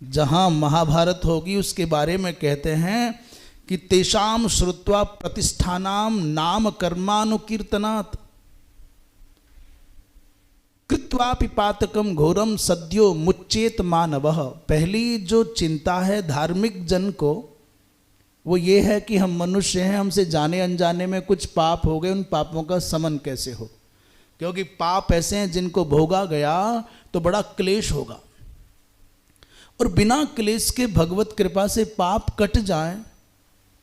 जहाँ महाभारत होगी उसके बारे में कहते हैं कि तेषाम श्रुत्वा प्रतिष्ठानाम नाम कर्मानुकीर्तनात् कृत्वा पिपातकम घोरम सद्यो मुच्चेत मानवः। पहली जो चिंता है धार्मिक जन को वो ये है कि हम मनुष्य हैं, हमसे जाने अनजाने में कुछ पाप हो गए, उन पापों का समन कैसे हो, क्योंकि पाप ऐसे हैं जिनको भोगा गया तो बड़ा क्लेश होगा, और बिना क्लेश के भगवत कृपा से पाप कट जाए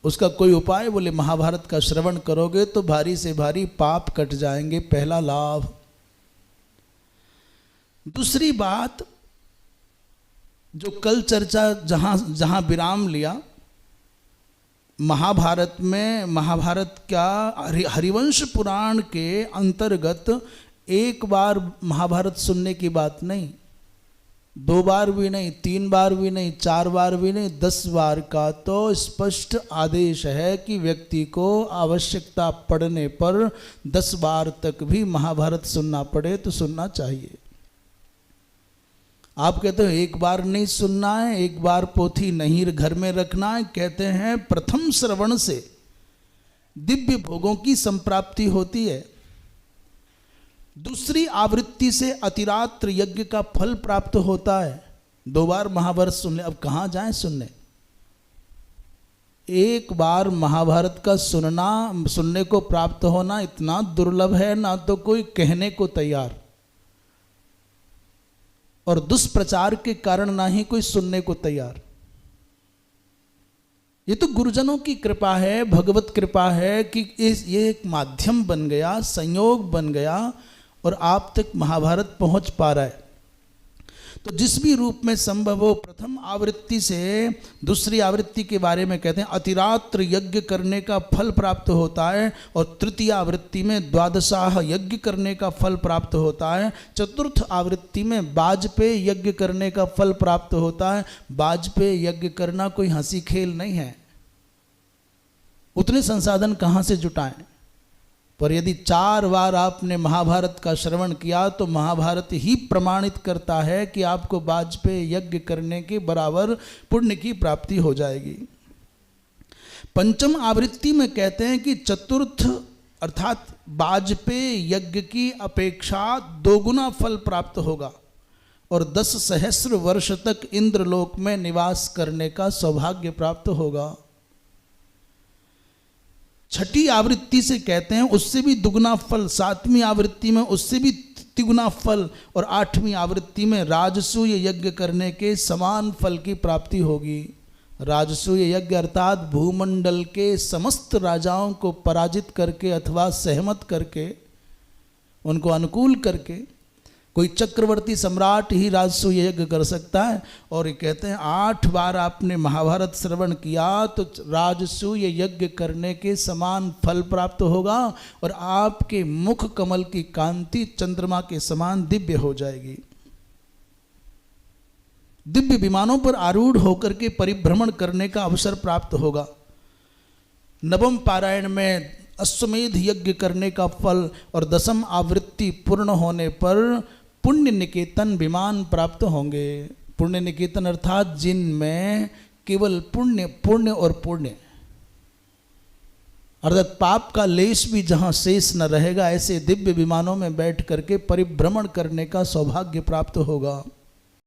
उसका कोई उपाय? बोले महाभारत का श्रवण करोगे तो भारी से भारी पाप कट जाएंगे, पहला लाभ। दूसरी बात जो कल चर्चा जहां विराम लिया, महाभारत में, महाभारत क्या हरिवंश पुराण के अंतर्गत एक बार महाभारत सुनने की बात नहीं, 2 बार भी नहीं, 3 बार भी नहीं, 4 बार भी नहीं, 10 बार का तो स्पष्ट आदेश है कि व्यक्ति को आवश्यकता पड़ने पर 10 बार तक भी महाभारत सुनना पड़े तो सुनना चाहिए। आप कहते हो एक बार नहीं सुनना है, एक बार पोथी नहीं घर में रखना है। कहते हैं प्रथम श्रवण से दिव्य भोगों की संप्राप्ति होती है, दूसरी आवृत्ति से अतिरात्र यज्ञ का फल प्राप्त होता है। 2 बार महाभारत सुन ले, अब कहाँ जाएं सुनने? एक बार महाभारत का सुनने को प्राप्त होना इतना दुर्लभ है, ना तो कोई कहने को तैयार, और दुष्प्रचार के कारण ना ही कोई सुनने को तैयार। ये तो गुरुजनों की कृपा है, भगवत कृपा है कि ये एक माध्यम बन गया, संयोग बन गया और आप तक महाभारत पहुंच पा रहा है। तो जिस भी रूप में संभव हो, प्रथम आवृत्ति से दूसरी आवृत्ति के बारे में कहते हैं अतिरात्र यज्ञ करने का फल प्राप्त होता है, और तृतीय आवृत्ति में द्वादशाह यज्ञ करने का फल प्राप्त होता है, चतुर्थ आवृत्ति में वाजपेय यज्ञ करने का फल प्राप्त होता है। वाजपेय यज्ञ करना कोई हंसी खेल नहीं है, उतने संसाधन कहाँ से जुटाएं? पर यदि 4 बार आपने महाभारत का श्रवण किया तो महाभारत ही प्रमाणित करता है कि आपको वाजपेय यज्ञ करने के बराबर पुण्य की प्राप्ति हो जाएगी। पंचम आवृत्ति में कहते हैं कि चतुर्थ अर्थात वाजपेय यज्ञ की अपेक्षा 2 गुना फल प्राप्त होगा और 10 सहस्र वर्ष तक इंद्रलोक में निवास करने का सौभाग्य प्राप्त होगा। छठी आवृत्ति से कहते हैं उससे भी दुगुना फल, 7वीं आवृत्ति में उससे भी तिगुना फल, और 8वीं आवृत्ति में राजसूय यज्ञ करने के समान फल की प्राप्ति होगी। राजसूय यज्ञ अर्थात भूमंडल के समस्त राजाओं को पराजित करके अथवा सहमत करके, उनको अनुकूल करके, कोई चक्रवर्ती सम्राट ही राजसूय यज्ञ कर सकता है। और ये कहते हैं 8 बार आपने महाभारत श्रवण किया तो राजसूय यज्ञ करने के समान फल प्राप्त होगा और आपके मुख कमल की कांति चंद्रमा के समान दिव्य हो जाएगी। दिव्य विमानों पर आरूढ़ होकर के परिभ्रमण करने का अवसर प्राप्त होगा। नवम पारायण में अश्वमेध यज्ञ करने का फल और 10वीं आवृत्ति पूर्ण होने पर पुण्य निकेतन विमान प्राप्त होंगे। पुण्य निकेतन अर्थात जिनमें केवल पुण्य और पुण्य अर्थात पाप का लेश भी जहां शेष न रहेगा, ऐसे दिव्य विमानों में बैठ करके परिभ्रमण करने का सौभाग्य प्राप्त होगा।